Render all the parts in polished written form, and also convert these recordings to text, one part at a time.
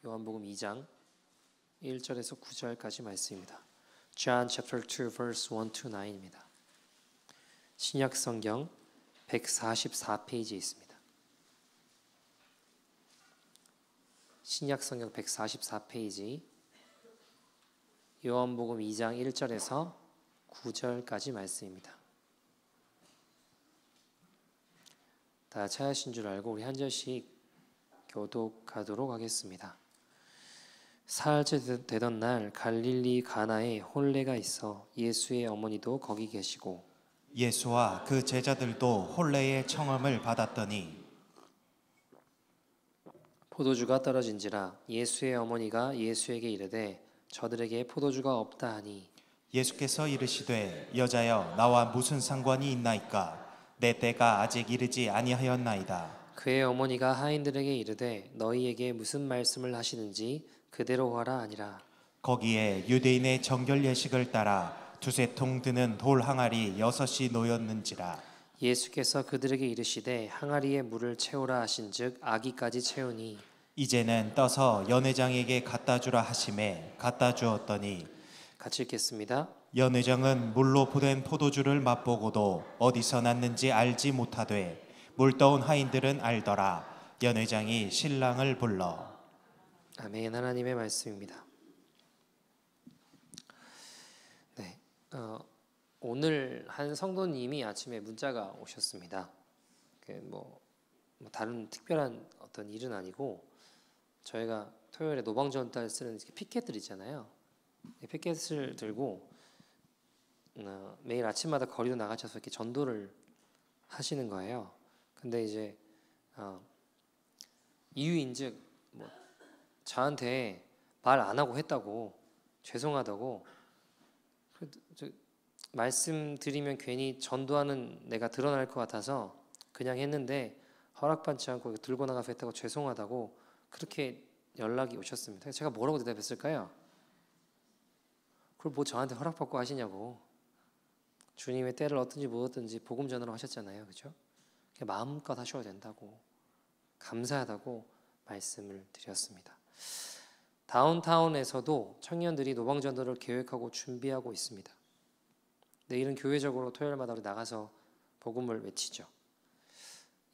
요한복음 2장 1절에서 9절까지 말씀입니다. John chapter 2 verse 1 to 9입니다. 신약 성경 144페이지에 있습니다. 신약 성경 144페이지 요한복음 2장 1절에서 9절까지 말씀입니다. 다 찾으신 줄 알고 우리 한 절씩 교독하도록 하겠습니다. 사흘째 되던 날 갈릴리 가나에 혼례가 있어 예수의 어머니도 거기 계시고 예수와 그 제자들도 혼례의 청함을 받았더니 포도주가 떨어진지라 예수의 어머니가 예수에게 이르되 저들에게 포도주가 없다 하니 예수께서 이르시되 여자여 나와 무슨 상관이 있나이까 내 때가 아직 이르지 아니하였나이다. 그의 어머니가 하인들에게 이르되 너희에게 무슨 말씀을 하시는지 그대로 하라 하니라. 거기에 유대인의 정결 예식을 따라 두세 통 드는 돌 항아리 6이 놓였는지라. 예수께서 그들에게 이르시되 항아리에 물을 채우라 하신즉 아기까지 채우니 이제는 떠서 연회장에게 갖다 주라 하심에 갖다 주었더니 같이 읽겠습니다. 연회장은 물로 보낸 포도주를 맛보고도 어디서 났는지 알지 못하되 물 떠온 하인들은 알더라. 연회장이 신랑을 불러. 아멘. 하나님의 말씀입니다. 네, 오늘 한 성도님이 아침에 문자가 오셨습니다. 뭐 다른 특별한 어떤 일은 아니고 저희가 토요일에 노방전달 쓰는 피켓들 있잖아요. 피켓을 들고 매일 아침마다 거리로 나가셔서 이렇게 전도를 하시는 거예요. 근데 이제 이유인즉 뭐 저한테 말 안 하고 했다고 죄송하다고 말씀드리면 괜히 전도하는 내가 드러날 것 같아서 그냥 했는데 허락받지 않고 들고 나가서 했다고 죄송하다고 그렇게 연락이 오셨습니다. 제가 뭐라고 대답했을까요? 그걸 뭐 저한테 허락받고 하시냐고. 주님의 때를 얻든지 못 얻든지 복음 전으로 하셨잖아요. 그렇죠? 마음껏 하셔도 된다고 감사하다고 말씀을 드렸습니다. 다운타운에서도 청년들이 노방전도를 계획하고 준비하고 있습니다. 내일은 교회적으로 토요일마다 우리 나가서 복음을 외치죠.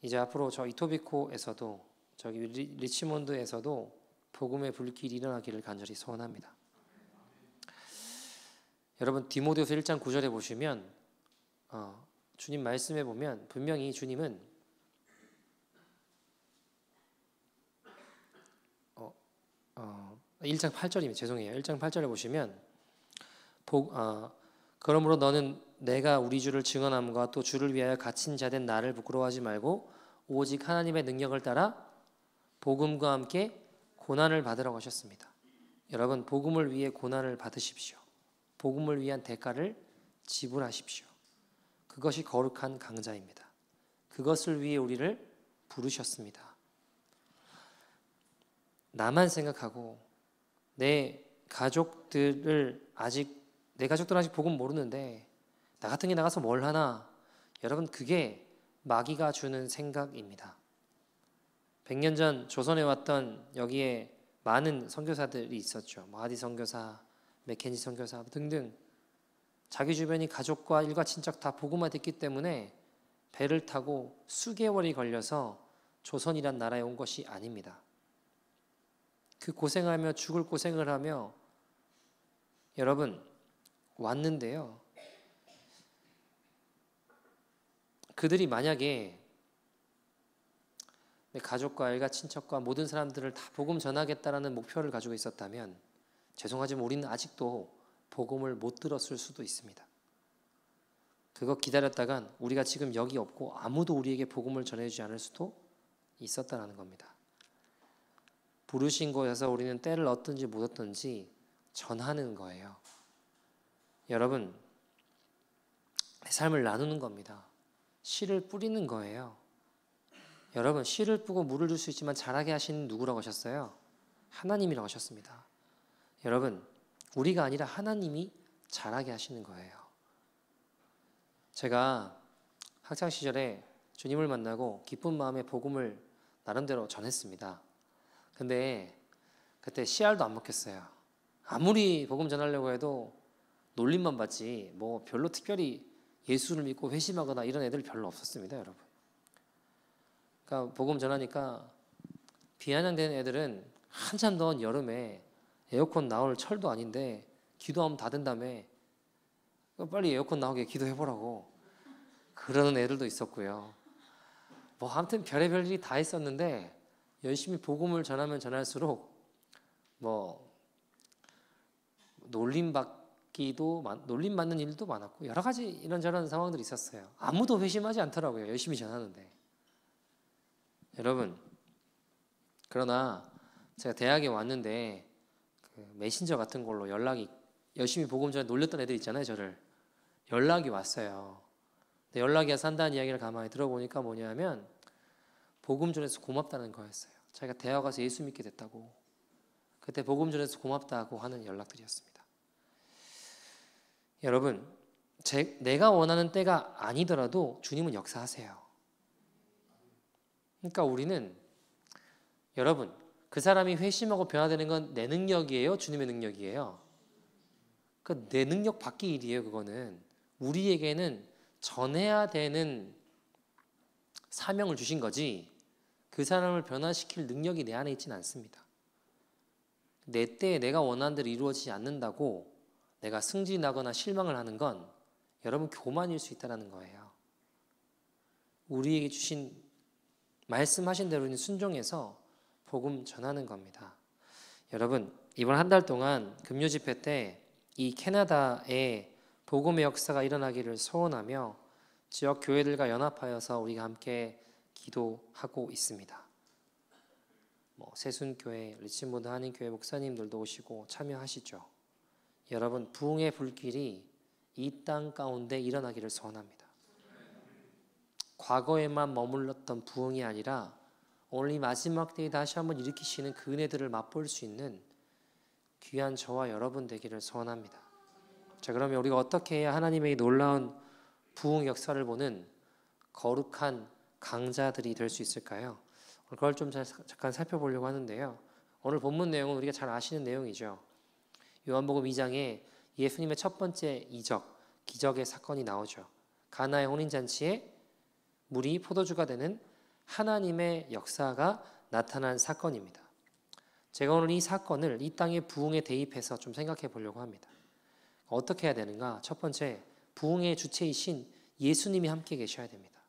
이제 앞으로 저 이토비코에서도 저기 리치몬드에서도 복음의 불길이 일어나기를 간절히 소원합니다. 여러분 디모데후서 1장 9절에 보시면 주님 말씀에 보면 분명히 주님은 1장 8절이면 죄송해요. 1장 8절에 보시면 그러므로 너는 내가 우리 주를 증언함과 또 주를 위하여 갇힌 자된 나를 부끄러워하지 말고 오직 하나님의 능력을 따라 복음과 함께 고난을 받으라고 하셨습니다. 여러분 복음을 위해 고난을 받으십시오. 복음을 위한 대가를 지불하십시오. 그것이 거룩한 강자입니다. 그것을 위해 우리를 부르셨습니다. 나만 생각하고 내 가족들은 아직 복음 모르는데 나 같은 게 나가서 뭘 하나? 여러분 그게 마귀가 주는 생각입니다. 100년 전 조선에 왔던 여기에 많은 선교사들이 있었죠. 하디 선교사, 맥켄지 선교사 등등 자기 주변이 가족과 일가 친척 다 복음화 됐기 때문에 배를 타고 수개월이 걸려서 조선이란 나라에 온 것이 아닙니다. 그 고생하며 죽을 고생을 하며 여러분 왔는데요. 그들이 만약에 내 가족과 일가 친척과 모든 사람들을 다 복음 전하겠다라는 목표를 가지고 있었다면 죄송하지만 우리는 아직도 복음을 못 들었을 수도 있습니다. 그거 기다렸다간 우리가 지금 여기 없고 아무도 우리에게 복음을 전해주지 않을 수도 있었다는 겁니다. 부르신 곳에서 우리는 때를 얻든지 못 얻든지 전하는 거예요. 여러분 내 삶을 나누는 겁니다. 씨를 뿌리는 거예요. 여러분 씨를 뿌고 물을 줄 수 있지만 자라게 하시는 누구라고 하셨어요? 하나님이라고 하셨습니다. 여러분 우리가 아니라 하나님이 자라게 하시는 거예요. 제가 학창시절에 주님을 만나고 기쁜 마음에 복음을 나름대로 전했습니다. 근데 그때 씨알도 안 먹혔어요. 아무리 복음 전하려고 해도 놀림만 받지 뭐 별로 특별히 예수를 믿고 회심하거나 이런 애들 별로 없었습니다, 여러분. 그러니까 복음 전하니까 비아냥된 애들은 한참 더운 여름에 에어컨 나올 철도 아닌데 기도하면 다 된다며 빨리 에어컨 나오게 기도해보라고 그러는 애들도 있었고요. 뭐 아무튼 별의별 일이 다 있었는데 열심히 복음을 전하면 전할수록 뭐 놀림받는 일도 많았고 여러 가지 이런저런 상황들이 있었어요. 아무도 회심하지 않더라고요. 열심히 전하는데. 여러분, 그러나 제가 대학에 왔는데 그 메신저 같은 걸로 연락이 열심히 복음 전에 놀렸던 애들 있잖아요. 저를 연락이 왔어요. 근데 연락이 와서 한다는 이야기를 가만히 들어보니까 뭐냐면 복음 전에서 고맙다는 거였어요. 자기가 대학 가서 예수 믿게 됐다고. 그때 복음 전에서 고맙다고 하는 연락들이었습니다. 여러분, 내가 원하는 때가 아니더라도 주님은 역사하세요. 그러니까 우리는 여러분, 그 사람이 회심하고 변화되는 건 내 능력이에요? 주님의 능력이에요? 그 내 능력 밖의 일이에요. 그거는 우리에게는 전해야 되는 사명을 주신 거지 그 사람을 변화시킬 능력이 내 안에 있지는 않습니다. 내 때에 내가 원하는 대로 이루어지지 않는다고 내가 승진하거나 실망을 하는 건 여러분 교만일 수 있다는 거예요. 우리에게 주신 말씀하신 대로 순종해서 복음 전하는 겁니다. 여러분, 이번 한 달 동안 금요 집회 때 이 캐나다에 복음의 역사가 일어나기를 소원하며 지역 교회들과 연합하여서 우리가 함께 기도하고 있습니다. 세순교회, 리치모드 한인교회 목사님들도 오시고 참여하시죠. 여러분, 부흥의 불길이 이 땅 가운데 일어나기를 소원합니다. 과거에만 머물렀던 부흥이 아니라 오늘 이 마지막 때에 다시 한번 일으키시는 그 은혜들을 맛볼 수 있는 귀한 저와 여러분 되기를 소원합니다. 자, 그러면 우리가 어떻게 해야 하나님의 놀라운 부흥 역사를 보는 거룩한 강자들이 될 수 있을까요? 그걸 좀 잠깐 살펴보려고 하는데요. 오늘 본문 내용은 우리가 잘 아시는 내용이죠. 요한복음 2장에 예수님의 첫 번째 이적, 기적의 사건이 나오죠. 가나의 혼인잔치에 물이 포도주가 되는 하나님의 역사가 나타난 사건입니다. 제가 오늘 이 사건을 이 땅의 부흥에 대입해서 좀 생각해 보려고 합니다. 어떻게 해야 되는가? 첫 번째, 부흥의 주체이신 예수님이 함께 계셔야 됩니다.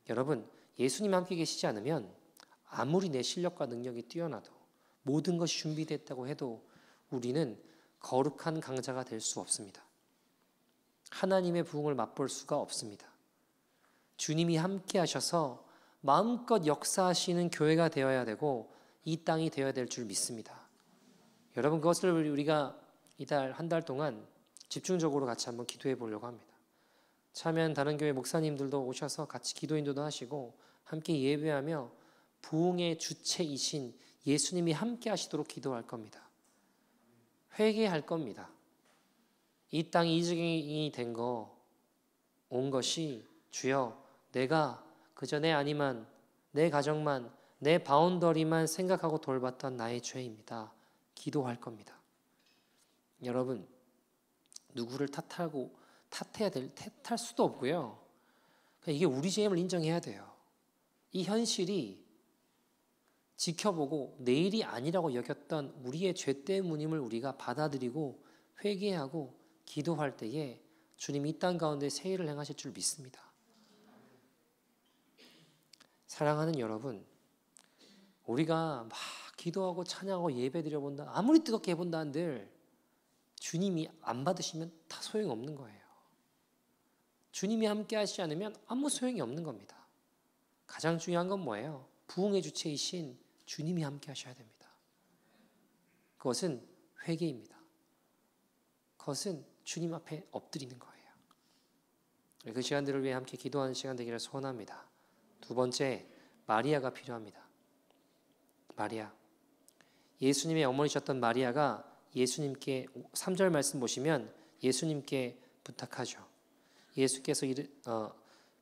여러분, 예수님이 함께 계시지 않으면 아무리 내 실력과 능력이 뛰어나도 모든 것이 준비됐다고 해도 우리는 거룩한 강자가 될 수 없습니다. 하나님의 부흥을 맛볼 수가 없습니다. 주님이 함께 하셔서 마음껏 역사하시는 교회가 되어야 되고 이 땅이 되어야 될 줄 믿습니다. 여러분, 그것을 우리가 이달 한 달 동안 집중적으로 같이 한번 기도해 보려고 합니다. 참여한 다른 교회 목사님들도 오셔서 같이 기도 인도도 하시고 함께 예배하며 부흥의 주체이신 예수님이 함께 하시도록 기도할 겁니다. 회개할 겁니다. 이 땅이 이적이 온 것이 주여 내가 그저 내 아니만 내 가정만 내 바운더리만 생각하고 돌봤던 나의 죄입니다. 기도할 겁니다. 여러분, 누구를 탓할 수도 없고요. 이게 우리 죄임을 인정해야 돼요. 이 현실이 지켜보고 내일이 아니라고 여겼던 우리의 죄 때문임을 우리가 받아들이고 회개하고 기도할 때에 주님이 이 땅 가운데 새 일을 행하실 줄 믿습니다. 사랑하는 여러분, 우리가 막 기도하고 찬양하고 예배 드려본다, 아무리 뜨겁게 해본다 한들 주님이 안 받으시면 다 소용없는 거예요. 주님이 함께 하시지 않으면 아무 소용이 없는 겁니다. 가장 중요한 건 뭐예요? 부흥의 주체이신 주님이 함께 하셔야 됩니다. 그것은 회개입니다. 그것은 주님 앞에 엎드리는 거예요. 그 시간들을 위해 함께 기도하는 시간 되기를 소원합니다. 두 번째, 마리아가 필요합니다. 마리아. 예수님의 어머니셨던 마리아가 예수님께 3절 말씀 보시면 예수님께 부탁하죠. 예수께서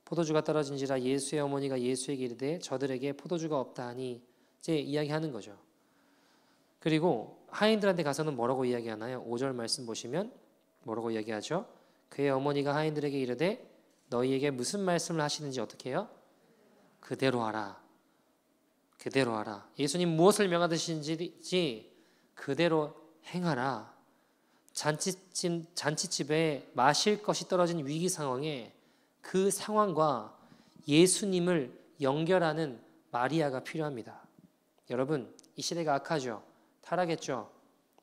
포도주가 떨어진지라 예수의 어머니가 예수에게 이르되 저들에게 포도주가 없다 하니 이제 이야기하는 거죠. 그리고 하인들한테 가서는 뭐라고 이야기하나요? 5절 말씀 보시면 뭐라고 이야기하죠? 그의 어머니가 하인들에게 이르되 너희에게 무슨 말씀을 하시는지 어떻게 해요? 그대로 하라. 그대로 하라. 예수님 무엇을 명하시는지 그대로 행하라. 잔치집에 마실 것이 떨어진 위기 상황에 그 상황과 예수님을 연결하는 마리아가 필요합니다. 여러분, 이 시대가 악하죠. 타락했죠.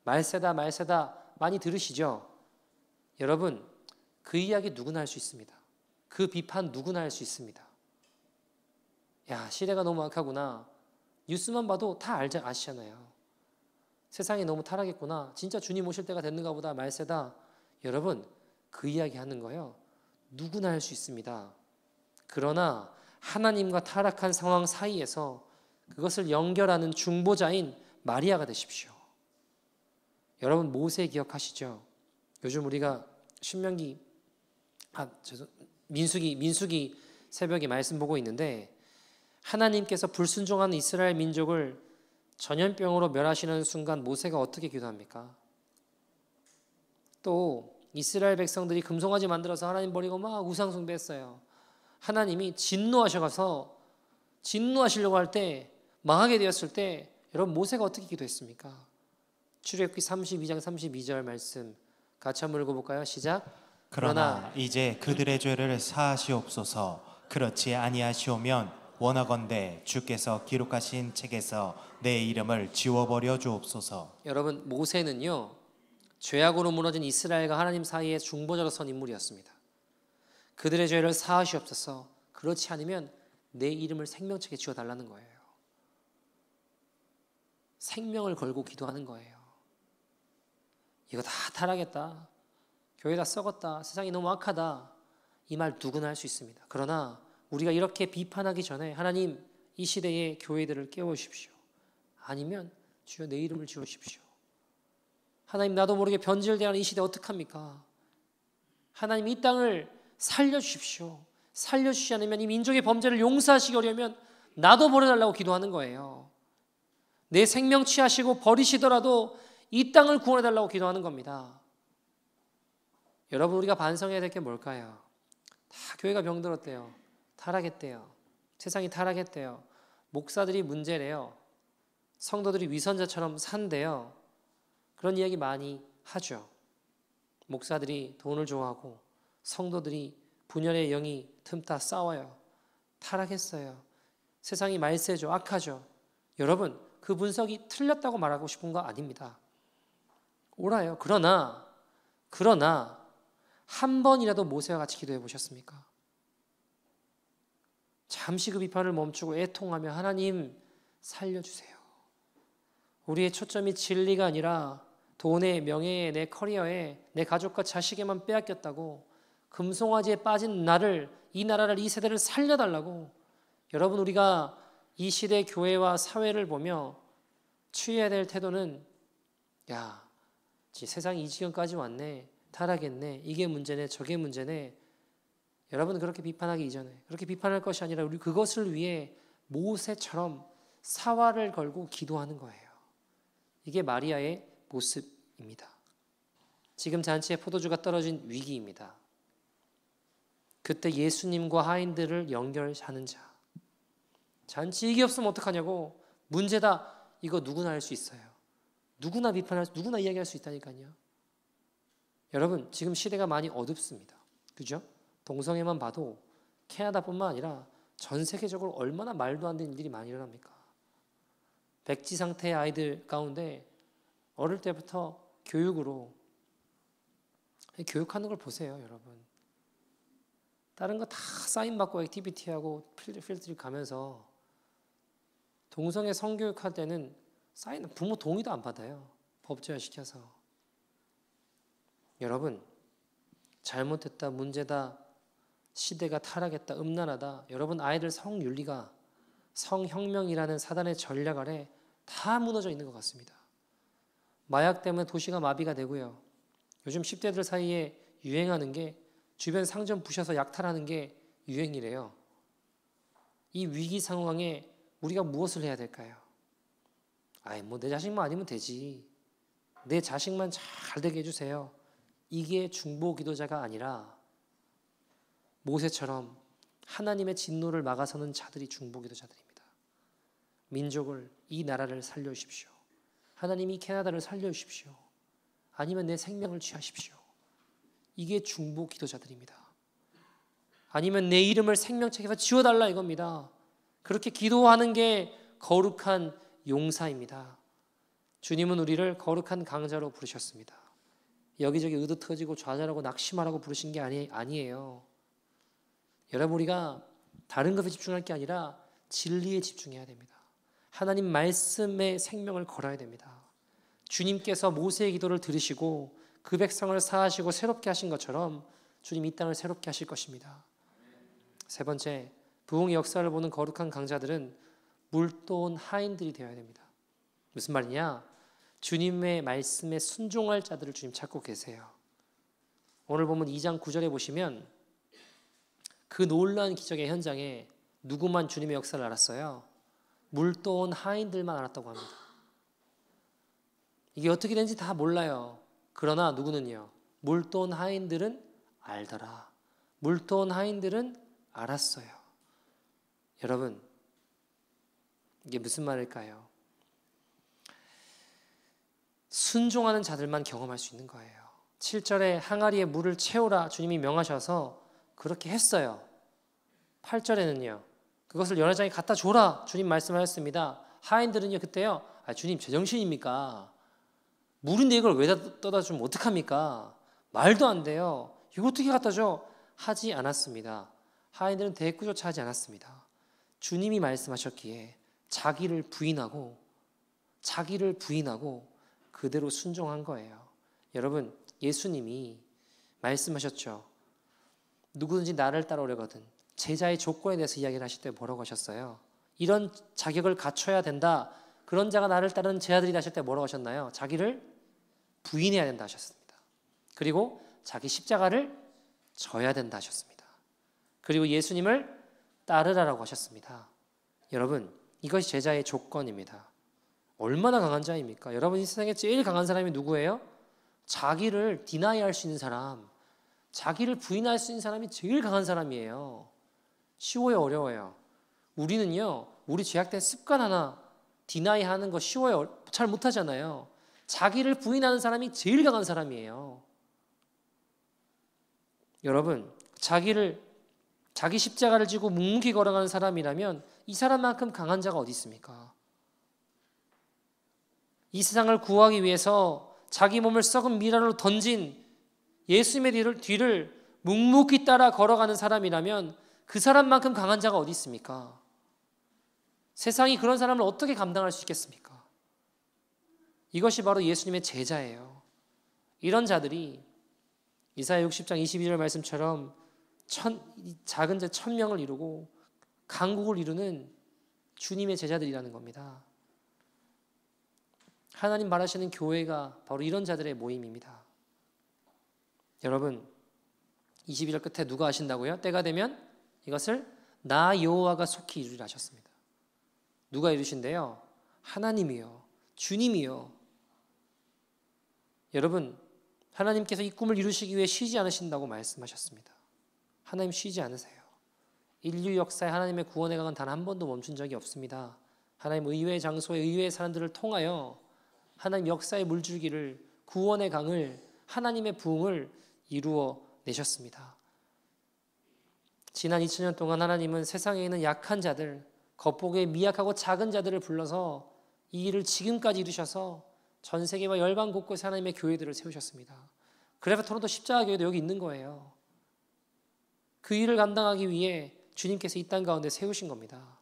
말세다 말세다 많이 들으시죠? 여러분, 그 이야기 누구나 할 수 있습니다. 그 비판 누구나 할 수 있습니다. 야, 시대가 너무 악하구나. 뉴스만 봐도 다 아시잖아요. 세상이 너무 타락했구나. 진짜 주님 오실 때가 됐는가 보다. 말세다. 여러분, 그 이야기 하는 거예요. 누구나 할 수 있습니다. 그러나 하나님과 타락한 상황 사이에서 그것을 연결하는 중보자인 마리아가 되십시오. 여러분, 모세 기억하시죠? 요즘 우리가 민수기 새벽에 말씀 보고 있는데 하나님께서 불순종하는 이스라엘 민족을 전염병으로 멸하시는 순간 모세가 어떻게 기도합니까? 또 이스라엘 백성들이 금송아지 만들어서 하나님 버리고 막 우상 숭배했어요. 하나님이 진노하셔서 진노하시려고 할 때 망하게 되었을 때 여러분 모세가 어떻게 기도했습니까? 출애굽기 32장 32절 말씀 같이 한번 읽어볼까요? 시작. 그러나 이제 그들의 죄를 사하시옵소서. 그렇지 아니하시오면 원하건대 주께서 기록하신 책에서 내 이름을 지워버려 주옵소서. 여러분, 모세는요 죄악으로 무너진 이스라엘과 하나님 사이에 중보자로 선 인물이었습니다. 그들의 죄를 사하시옵소서. 그렇지 않으면 내 이름을 생명책에 지워달라는 거예요. 생명을 걸고 기도하는 거예요. 이거 다 타락했다. 교회 다 썩었다. 세상이 너무 악하다. 이 말 누구나 할 수 있습니다. 그러나 우리가 이렇게 비판하기 전에 하나님 이 시대의 교회들을 깨워주십시오. 아니면 주여 내 이름을 지워주십시오. 하나님 나도 모르게 변질되는 이 시대 어떡합니까? 하나님 이 땅을 살려주십시오. 살려주시지 않으면 이 민족의 범죄를 용서하시기 어려우면 나도 버려달라고 기도하는 거예요. 내 생명 취하시고 버리시더라도 이 땅을 구원해달라고 기도하는 겁니다. 여러분, 우리가 반성해야 될 게 뭘까요? 다 교회가 병들었대요. 타락했대요. 세상이 타락했대요. 목사들이 문제래요. 성도들이 위선자처럼 산대요. 그런 이야기 많이 하죠. 목사들이 돈을 좋아하고 성도들이 분열의 영이 틈타 싸워요. 타락했어요. 세상이 말세죠. 악하죠. 여러분, 그 분석이 틀렸다고 말하고 싶은 거 아닙니다. 옳아요. 그러나 한 번이라도 모세와 같이 기도해 보셨습니까? 잠시 그 비판을 멈추고 애통하며 하나님 살려주세요. 우리의 초점이 진리가 아니라 돈에, 명예에, 내 커리어에, 내 가족과 자식에만 빼앗겼다고 금송아지에 빠진 나를, 이 나라를, 이 세대를 살려달라고. 여러분, 우리가 이 시대 교회와 사회를 보며 취해야 될 태도는 야, 세상이 이 지경까지 왔네. 타락했네. 이게 문제네. 저게 문제네. 여러분, 그렇게 비판하기 이전에 그렇게 비판할 것이 아니라 우리 그것을 위해 모세처럼 사활을 걸고 기도하는 거예요. 이게 마리아의 모습입니다. 지금 잔치에 포도주가 떨어진 위기입니다. 그때 예수님과 하인들을 연결하는 자. 잔치 이게 없으면 어떡하냐고. 문제다. 이거 누구나 할 수 있어요. 누구나 누구나 이야기할 수 있다니까요. 여러분, 지금 시대가 많이 어둡습니다. 그죠? 동성애만 봐도 캐나다뿐만 아니라 전 세계적으로 얼마나 말도 안 되는 일들이 많이 일어납니까? 백지 상태의 아이들 가운데 어릴 때부터 교육으로 교육하는 걸 보세요, 여러분. 다른 거 다 사인 받고 액티비티하고 필드트립 가면서 동성애 성교육할 때는 사인 부모 동의도 안 받아요. 법제화 시켜서. 여러분, 잘못했다, 문제다, 시대가 타락했다, 음란하다. 여러분, 아이들 성윤리가 성혁명이라는 사단의 전략 아래 다 무너져 있는 것 같습니다. 마약 때문에 도시가 마비가 되고요. 요즘 10대들 사이에 유행하는 게 주변 상점 부셔서 약탈하는 게 유행이래요. 이 위기 상황에 우리가 무엇을 해야 될까요? 아이 뭐 내 자식만 아니면 되지. 내 자식만 잘 되게 해주세요. 이게 중보 기도자가 아니라 모세처럼 하나님의 진노를 막아서는 자들이 중보 기도자들입니다. 민족을, 이 나라를 살려주십시오. 하나님이 캐나다를 살려주십시오. 아니면 내 생명을 취하십시오. 이게 중보 기도자들입니다. 아니면 내 이름을 생명책에서 지워달라 이겁니다. 그렇게 기도하는 게 거룩한 용사입니다. 주님은 우리를 거룩한 강자로 부르셨습니다. 여기저기 으드터지고 좌절하고 낙심하라고 부르신 게 아니에요. 여러분, 우리가 다른 것에 집중할 게 아니라 진리에 집중해야 됩니다. 하나님 말씀에 생명을 걸어야 됩니다. 주님께서 모세의 기도를 들으시고 그 백성을 사하시고 새롭게 하신 것처럼 주님 이 땅을 새롭게 하실 것입니다. 세 번째, 부흥의 역사를 보는 거룩한 강자들은 물도온 하인들이 되어야 됩니다. 무슨 말이냐? 주님의 말씀에 순종할 자들을 주님 찾고 계세요. 오늘 보면 2장 9절에 보시면 그 놀라운 기적의 현장에 누구만 주님의 역사를 알았어요? 물도온 하인들만 알았다고 합니다. 이게 어떻게 된지 다 몰라요. 그러나 누구는요? 물도온 하인들은 알더라. 물도온 하인들은 알았어요. 여러분, 이게 무슨 말일까요? 순종하는 자들만 경험할 수 있는 거예요. 7절에 항아리에 물을 채우라 주님이 명하셔서 그렇게 했어요. 8절에는요. 그것을 연회장에 갖다 줘라 주님 말씀하셨습니다. 하인들은요 그때요. 주님 제정신입니까? 물인데 이걸 왜 떠다 주면 어떡합니까? 말도 안 돼요. 이거 어떻게 갖다 줘? 하지 않았습니다. 하인들은 대꾸조차 하지 않았습니다. 주님이 말씀하셨기에 자기를 부인하고 그대로 순종한 거예요. 여러분, 예수님이 말씀하셨죠. 누구든지 나를 따라오려거든 제자의 조건에 대해서 이야기를 하실 때 뭐라고 하셨어요? 이런 자격을 갖춰야 된다. 그런 자가 나를 따르는 제 아들이다 하실 때 뭐라고 하셨나요? 자기를 부인해야 된다 하셨습니다. 그리고 자기 십자가를 져야 된다 하셨습니다. 그리고 예수님을 따르라라고 하셨습니다. 여러분, 이것이 제자의 조건입니다. 얼마나 강한 자입니까? 여러분, 이 세상에 제일 강한 사람이 누구예요? 자기를 디나이할 수 있는 사람, 자기를 부인할 수 있는 사람이 제일 강한 사람이에요. 쉬워요, 어려워요? 우리는요, 우리 죄악된 습관 하나 디나이하는 거 쉬워요, 잘 못하잖아요. 자기를 부인하는 사람이 제일 강한 사람이에요. 여러분, 자기 십자가를 지고 묵묵히 걸어가는 사람이라면 이 사람만큼 강한 자가 어디 있습니까? 이 세상을 구하기 위해서 자기 몸을 썩은 미랄로 던진 예수님의 뒤를 묵묵히 따라 걸어가는 사람이라면 그 사람만큼 강한 자가 어디 있습니까? 세상이 그런 사람을 어떻게 감당할 수 있겠습니까? 이것이 바로 예수님의 제자예요. 이런 자들이 이사야 60장 22절 말씀처럼 작은 자 1000명을 이루고 강국을 이루는 주님의 제자들이라는 겁니다. 하나님 말하시는 교회가 바로 이런 자들의 모임입니다. 여러분, 22절 끝에 누가 하신다고요? 때가 되면 이것을 나 여호와가 속히 이루리라 하셨습니다. 누가 이루신대요? 하나님이요. 주님이요. 여러분, 하나님께서 이 꿈을 이루시기 위해 쉬지 않으신다고 말씀하셨습니다. 하나님 쉬지 않으세요. 인류 역사에 하나님의 구원의 강은 단 한 번도 멈춘 적이 없습니다. 하나님 의외의 장소에 의외의 사람들을 통하여 하나님 역사의 물줄기를, 구원의 강을, 하나님의 부흥을 이루어 내셨습니다. 지난 2000년 동안 하나님은 세상에 있는 약한 자들, 겉보기에 미약하고 작은 자들을 불러서 이 일을 지금까지 이루셔서 전 세계와 열방 곳곳에 하나님의 교회들을 세우셨습니다. 그래서 토론토 십자가 교회도 여기 있는 거예요. 그 일을 감당하기 위해 주님께서 이 땅 가운데 세우신 겁니다.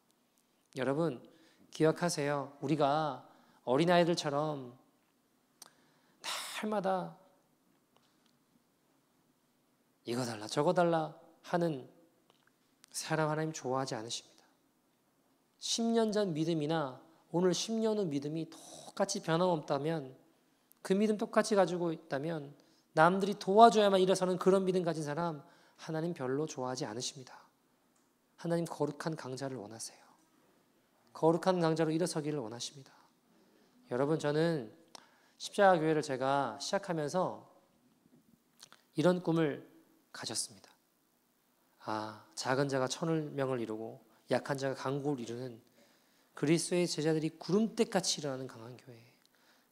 여러분, 기억하세요. 우리가 어린아이들처럼 날마다 이거 달라 저거 달라 하는 사람 하나님 좋아하지 않으십니다. 10년 전 믿음이나 오늘 10년 후 믿음이 똑같이 변함없다면, 그 믿음 똑같이 가지고 있다면 남들이 도와줘야만 일어서는 그런 믿음 가진 사람 하나님 별로 좋아하지 않으십니다. 하나님 거룩한 강자를 원하세요. 거룩한 강자로 일어서기를 원하십니다. 여러분, 저는 십자가 교회를 제가 시작하면서 이런 꿈을 가졌습니다. 작은 자가 천을 명을 이루고 약한 자가 강국을 이루는 그리스도의 제자들이 구름대같이 일어나는 강한 교회,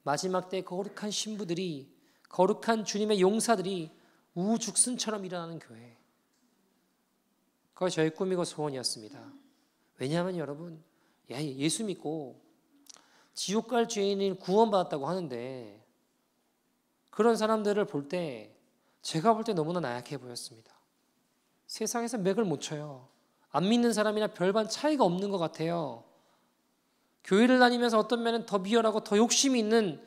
마지막 때 거룩한 신부들이, 거룩한 주님의 용사들이 우죽순처럼 일어나는 교회, 그것이 저의 꿈이고 소원이었습니다. 왜냐하면 여러분, 예수 믿고 지옥 갈 죄인이 구원받았다고 하는데 그런 사람들을 볼 때 제가 볼 때 너무나 나약해 보였습니다. 세상에서 맥을 못 쳐요. 안 믿는 사람이나 별반 차이가 없는 것 같아요. 교회를 다니면서 어떤 면은 더 비열하고 더 욕심이 있는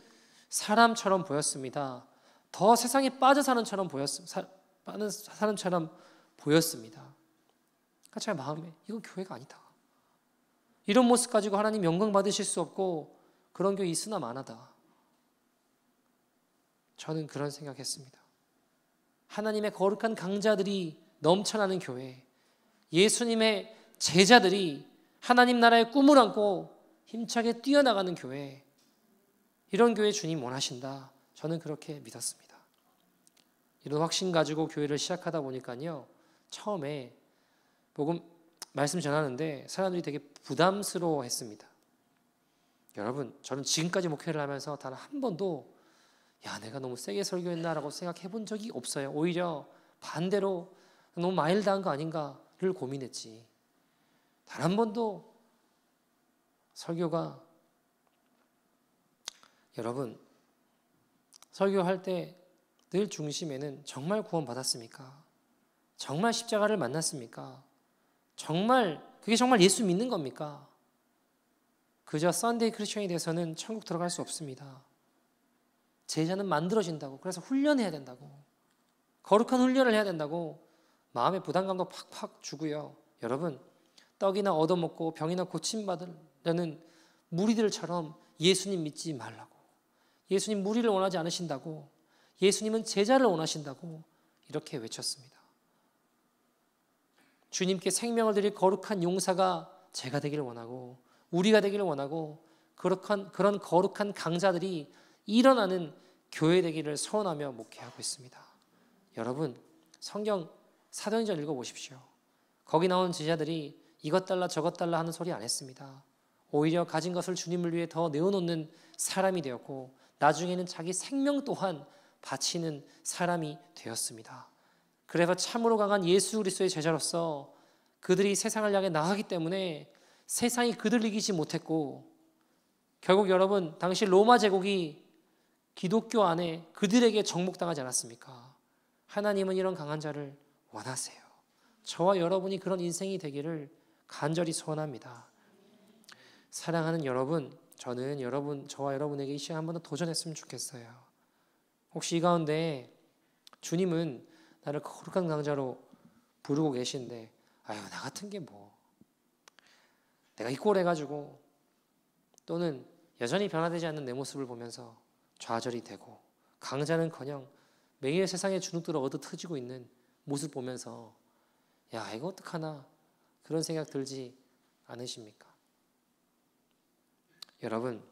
사람처럼 보였습니다. 더 세상에 빠져 사는 사람처럼 보였습니다. 그러니까 제 마음에 이거 교회가 아니다. 이런 모습 가지고 하나님 영광 받으실 수 없고 그런 교회 있으나 마나다. 저는 그런 생각했습니다. 하나님의 거룩한 강자들이 넘쳐나는 교회, 예수님의 제자들이 하나님 나라의 꿈을 안고 힘차게 뛰어나가는 교회, 이런 교회 주님 원하신다. 저는 그렇게 믿었습니다. 이런 확신 가지고 교회를 시작하다 보니까요, 처음에 복음 말씀 전하는데 사람들이 되게 부담스러워했습니다. 여러분, 저는 지금까지 목회를 하면서 단 한 번도 내가 너무 세게 설교했나라고 생각해 본 적이 없어요. 오히려 반대로 너무 마일드한 거 아닌가를 고민했지. 단 한 번도 설교가, 여러분, 설교할 때 늘 중심에는 정말 구원받았습니까? 정말 십자가를 만났습니까? 그게 정말 예수 믿는 겁니까? 그저 썬데이 크리스천이 돼서는 천국 들어갈 수 없습니다. 제자는 만들어진다고, 그래서 훈련해야 된다고, 거룩한 훈련을 해야 된다고 마음의 부담감도 팍팍 주고요. 여러분, 떡이나 얻어먹고 병이나 고침받으려는 무리들처럼 예수님 믿지 말라고, 예수님 무리를 원하지 않으신다고, 예수님은 제자를 원하신다고 이렇게 외쳤습니다. 주님께 생명을 드릴 거룩한 용사가 제가 되기를 원하고 우리가 되기를 원하고 그런 거룩한 강자들이 일어나는 교회 되기를 소원하며 목회하고 있습니다. 여러분, 성경 사도행전 읽어보십시오. 거기 나온 제자들이 이것 달라 저것 달라 하는 소리 안 했습니다. 오히려 가진 것을 주님을 위해 더 내어놓는 사람이 되었고 나중에는 자기 생명 또한 바치는 사람이 되었습니다. 그래서 참으로 강한 예수 그리스도의 제자로서 그들이 세상을 향해 나가기 때문에 세상이 그들을 이기지 못했고, 결국 여러분, 당시 로마 제국이 기독교 안에 그들에게 정복당하지 않았습니까? 하나님은 이런 강한 자를 원하세요. 저와 여러분이 그런 인생이 되기를 간절히 소원합니다. 사랑하는 여러분, 저는 저와 여러분에게 이 시간 한 번 더 도전했으면 좋겠어요. 혹시 이 가운데 주님은 나를 거룩한 강자로 부르고 계신데, 나 같은 게 뭐, 내가 이 꼴 해가지고, 또는 여전히 변화되지 않는 내 모습을 보면서 좌절이 되고, 강자는커녕 매일 세상의 주눅들을 얻어 터지고 있는 모습 보면서 이거 어떡하나 그런 생각 들지 않으십니까? 여러분,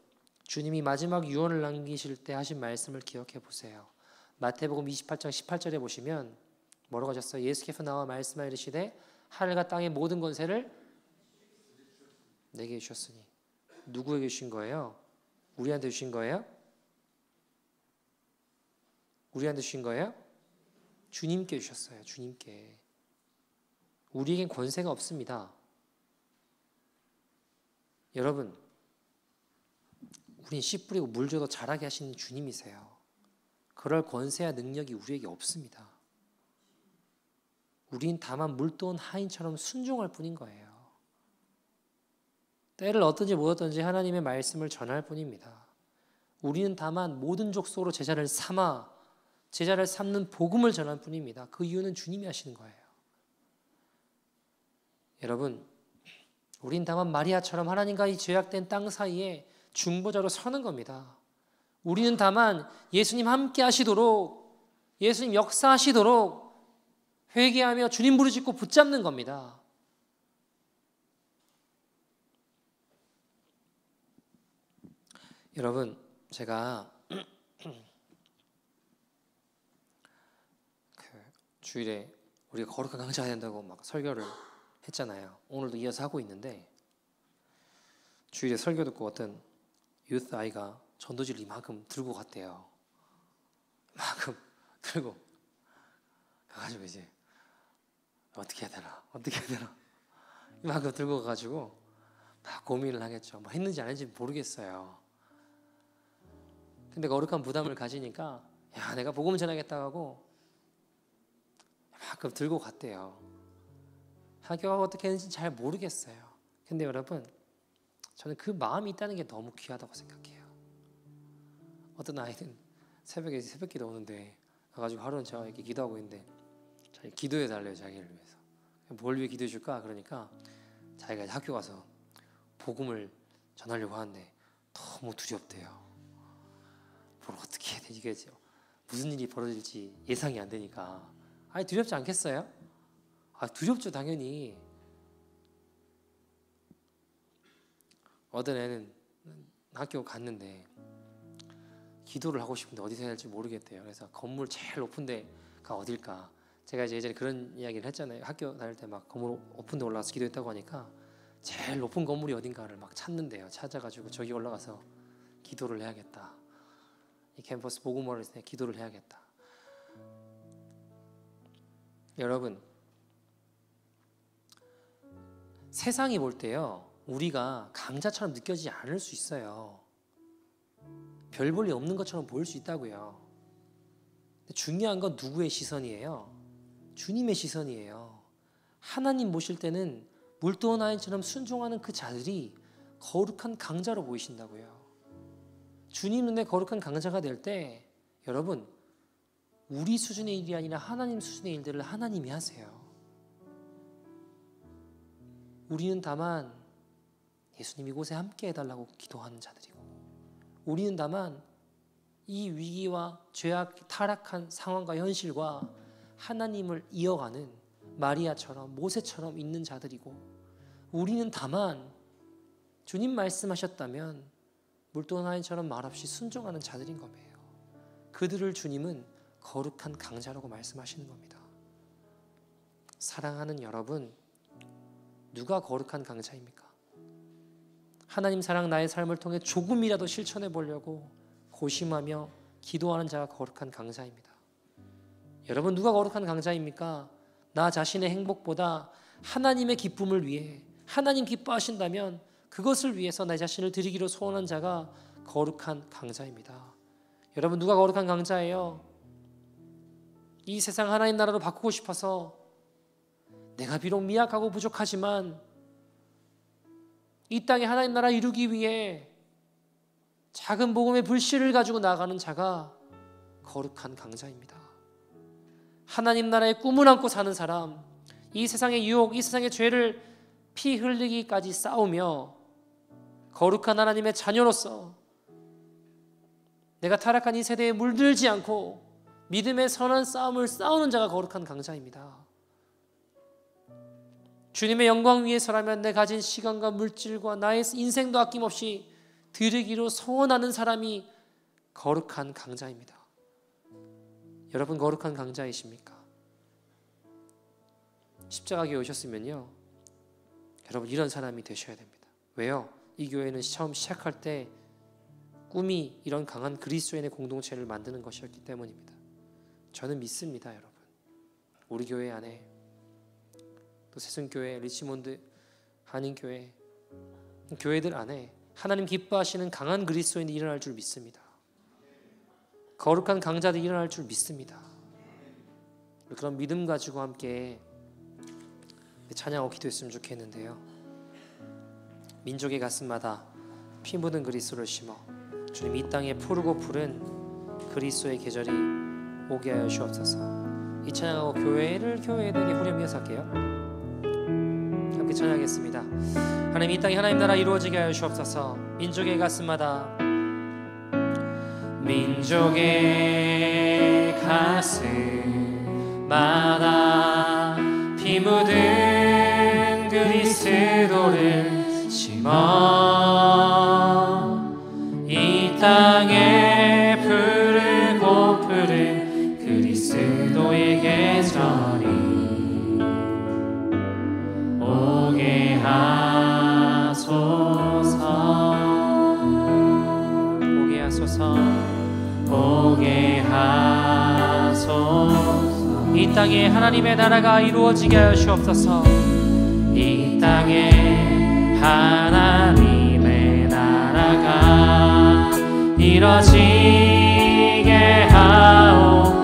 주님이 마지막 유언을 남기실 때 하신 말씀을 기억해 보세요. 마태복음 28장 18절에 보시면 뭐라고 하셨어요? 예수께서 나와 말씀하여 이르시되 하늘과 땅의 모든 권세를 내게 주셨으니. 누구에게 주신 거예요? 우리한테 주신 거예요? 우리한테 주신 거예요? 주님께 주셨어요. 주님께. 우리에겐 권세가 없습니다. 여러분, 우린 씨 뿌리고 물 줘도 자라게 하시는 주님이세요. 그럴 권세와 능력이 우리에게 없습니다. 우린 다만 물도온 하인처럼 순종할 뿐인 거예요. 때를 얻든지 못 얻든지 하나님의 말씀을 전할 뿐입니다. 우리는 다만 모든 족속으로 제자를 삼는 복음을 전할 뿐입니다. 그 이유는 주님이 하시는 거예요. 여러분, 우린 다만 마리아처럼 하나님과 이 죄악된 땅 사이에 중보자로 서는 겁니다. 우리는 다만 예수님 함께 하시도록, 예수님 역사하시도록 회개하며 주님 부르짖고 붙잡는 겁니다. 여러분, 제가 주일에 우리가 거룩한 강자가 된다고 막 설교를 했잖아요. 오늘도 이어서 하고 있는데, 주일에 설교 듣고 어떤 유스 아이가 전도지를 이만큼 들고 갔대요. 이만큼 들고 가가지고 이제 어떻게 해야 되나 이만큼 들고 가가지고 막 고민을 하겠죠. 뭐 했는지 안 했는지 모르겠어요. 근데 거룩한 부담을 가지니까 야, 내가 복음 전하겠다고 하고 이만큼 들고 갔대요. 학교가 어떻게 했는지 잘 모르겠어요. 근데 여러분, 저는 그 마음이 있다는 게 너무 귀하다고 생각해요. 어떤 아이는 새벽에 새벽기도 오는데 가가지고 하루는 제가 이렇게 기도하고 있는데 자기 기도해 달래요. 자기를 위해서. 뭘 위해 기도해 줄까? 그러니까 자기가 학교 가서 복음을 전하려고 하는데 너무 두렵대요. 뭘 어떻게 해야 되지? 이게 무슨 일이 벌어질지 예상이 안 되니까. 아니, 두렵지 않겠어요? 아, 두렵죠, 당연히. 어떤 애는 학교 갔는데 기도를 하고 싶은데 어디서 해야 할지 모르겠대요. 그래서 건물 제일 높은 데가 어딜까? 제가 이제 예전에 그런 이야기를 했잖아요. 학교 다닐 때 막 건물 높은 데 올라가서 기도했다고 하니까 제일 높은 건물이 어딘가를 막 찾는데요. 찾아가지고 저기 올라가서 기도를 해야겠다. 이 캠퍼스 복음화를 해서 기도를 해야겠다. 여러분, 세상이 볼 때요, 우리가 강자처럼 느껴지지 않을 수 있어요. 별 볼 일 없는 것처럼 보일 수 있다고요. 근데 중요한 건 누구의 시선이에요? 주님의 시선이에요. 하나님 보실 때는 물도원 아이처럼 순종하는 그 자들이 거룩한 강자로 보이신다고요. 주님 눈에 거룩한 강자가 될 때 여러분, 우리 수준의 일이 아니라 하나님 수준의 일들을 하나님이 하세요. 우리는 다만 예수님 이곳에 함께 해달라고 기도하는 자들이고, 우리는 다만 이 위기와 죄악, 타락한 상황과 현실과 하나님을 이어가는 마리아처럼 모세처럼 있는 자들이고, 우리는 다만 주님 말씀하셨다면 물도원 아이처럼 말없이 순종하는 자들인 거예요. 그들을 주님은 거룩한 강자라고 말씀하시는 겁니다. 사랑하는 여러분, 누가 거룩한 강자입니까? 하나님 사랑 나의 삶을 통해 조금이라도 실천해 보려고 고심하며 기도하는 자가 거룩한 강자입니다. 여러분, 누가 거룩한 강자입니까? 나 자신의 행복보다 하나님의 기쁨을 위해, 하나님 기뻐하신다면 그것을 위해서 내 자신을 드리기로 소원한 자가 거룩한 강자입니다. 여러분, 누가 거룩한 강자예요? 이 세상 하나님 나라로 바꾸고 싶어서 내가 비록 미약하고 부족하지만 이 땅에 하나님 나라 이루기 위해 작은 복음의 불씨를 가지고 나아가는 자가 거룩한 강자입니다. 하나님 나라의 꿈을 안고 사는 사람, 이 세상의 유혹, 이 세상의 죄를 피 흘리기까지 싸우며 거룩한 하나님의 자녀로서 내가 타락한 이 세대에 물들지 않고 믿음의 선한 싸움을 싸우는 자가 거룩한 강자입니다. 주님의 영광 위해서라면 내 가진 시간과 물질과 나의 인생도 아낌없이 드리기로 소원하는 사람이 거룩한 강자입니다. 여러분, 거룩한 강자이십니까? 십자가에 오셨으면요, 여러분 이런 사람이 되셔야 됩니다. 왜요? 이 교회는 처음 시작할 때 꿈이 이런 강한 그리스도인의 공동체를 만드는 것이었기 때문입니다. 저는 믿습니다. 여러분, 우리 교회 안에 또 세순교회, 리치몬드, 한인교회, 교회들 안에 하나님 기뻐하시는 강한 그리스도인이 일어날 줄 믿습니다. 거룩한 강자들이 일어날 줄 믿습니다. 그런 믿음 가지고 함께 찬양하고 기도했으면 좋겠는데요. 민족의 가슴마다 피 묻은 그리스도를 심어 주님 이 땅에 푸르고 푸른 그리스도의 계절이 오게 하여 주옵소서. 이 찬양하고 교회들이 후렴이어서 할게요. 함께 찬양하겠습니다. 하나님, 이 땅에 하나님 나라 이루어지게 하여 주옵소서. 민족의 가슴마다, 민족의 가슴마다 피 묻은 그리스도를 심어 이 기도의 계절이 오게 하소서. 오게 하소서. 오게 하소서. 이 땅에 하나님의 나라가 이루어지게 하시옵소서. 이 땅에 하나님의 나라가 이루어지게 하옵소서.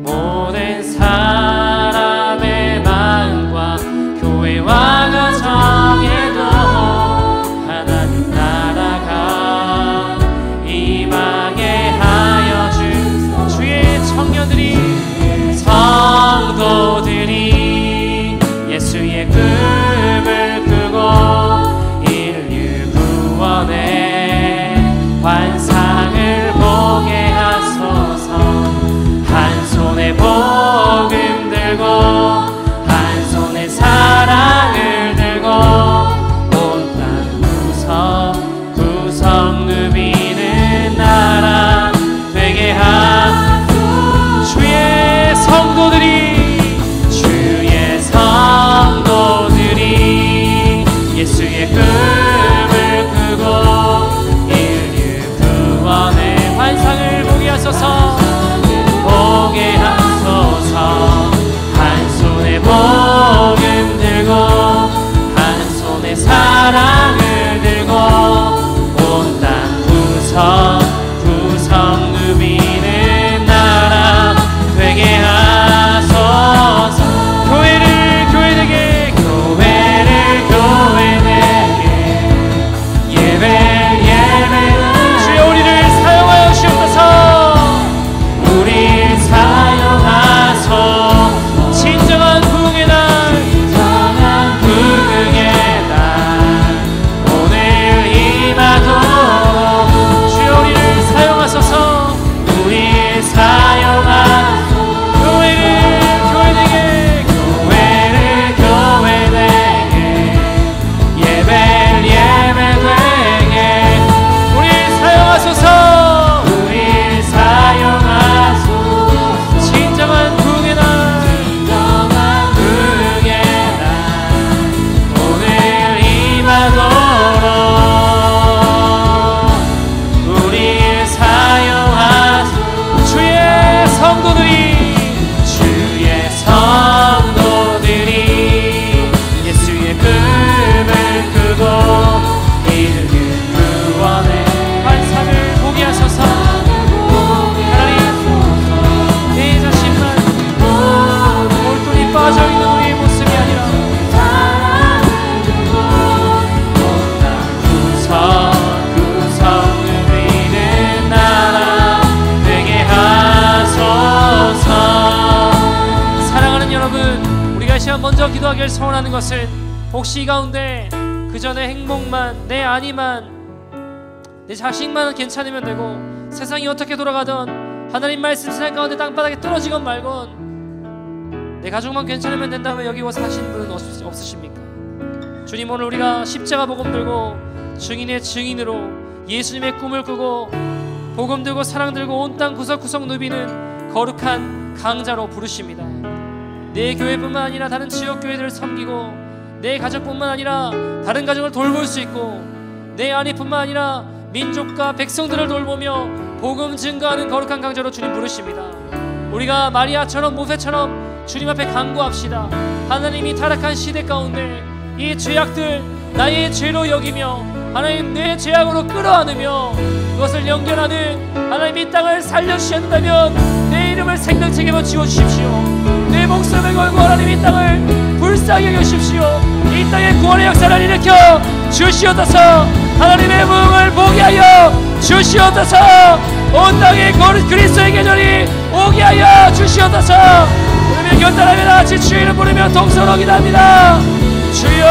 모든 사람의 마음과 교회와 가정에도 하나님 나라가 임하게 하여 주 주의 청년들이 성도들이 예수의 꿈을 꾸고 인류 구원의 환상을 보게 하소서. 한 손에 복음 들고 한 손에 사랑을 들고 온 땅 구석구석 누비는 나라 되게 하 주의 성도들이 예수의 꿈을 꾸고 인류 구원의 환상을 보게 하소서. 보게 하소서. 한 손에 복음 들고 한 손에 사랑을 들고 온 땅 구석구석 누비는 나라 되게 하소서. 교회를 교회되게 예배 주여 우리를 사용하여 주옵소서. 우리 사용하소. 진정한 부흥의 날 오늘 임하도록 주여 우리를 사용하소서. 우리 사용하소. 교회를 교회되게 예배되게 우리 사용하소서. 우리 사용하소. 진정한 부흥의 날 오늘 임하도록 우리 사용하소. 주의 성도들이 예수의 꿈을 꾸고 인류 구원의 환상을 보게 하소서. 하나님 내 자신만 올돈이 빠져있는 우리의 모습이 아니라 구석구석 누비는 나라 되게 하소서. 사랑하는 여러분, 우리가 이 시간 먼저 기도하기를 소원하는 것은 혹시 이 가운데 그 전에 행복만, 내 안위만, 내 자식만 괜찮으면 되고 세상이 어떻게 돌아가던 하나님 말씀 세상 가운데 땅바닥에 떨어지건 말건 내 가족만 괜찮으면 된다면 여기 와서 하시는 분은 없으십니까? 주님, 오늘 우리가 십자가 복음 들고 증인의 증인으로 예수님의 꿈을 꾸고 복음 들고 사랑 들고 온 땅 구석구석 누비는 거룩한 강자로 부르십니다. 내 교회뿐만 아니라 다른 지역교회들을 섬기고 내 가족뿐만 아니라 다른 가정을 돌볼 수 있고 내 아내뿐만 아니라 민족과 백성들을 돌보며 복음 증거하는 거룩한 강자로 주님 부르십니다. 우리가 마리아처럼 모세처럼 주님 앞에 간구합시다. 하나님이 타락한 시대 가운데 이 죄악들 나의 죄로 여기며 하나님 내 죄악으로 끌어안으며 그것을 연결하는 하나님 이 땅을 살려주신다면 내 이름을 생명책에만 지워주십시오. 내 목숨을 걸고 하나님 이 땅을 불쌍히 여기십시오. 이 땅에 구원의 역사를 일으켜 주시옵소서. 하나님의 부흥을 보게 하여 주시옵소서. 온 땅에 그리스도의 계절이 오게 하여 주시옵소서. 우리는 견단하며 같이 주의 이름 부르며 동서로 기도합니다. 주여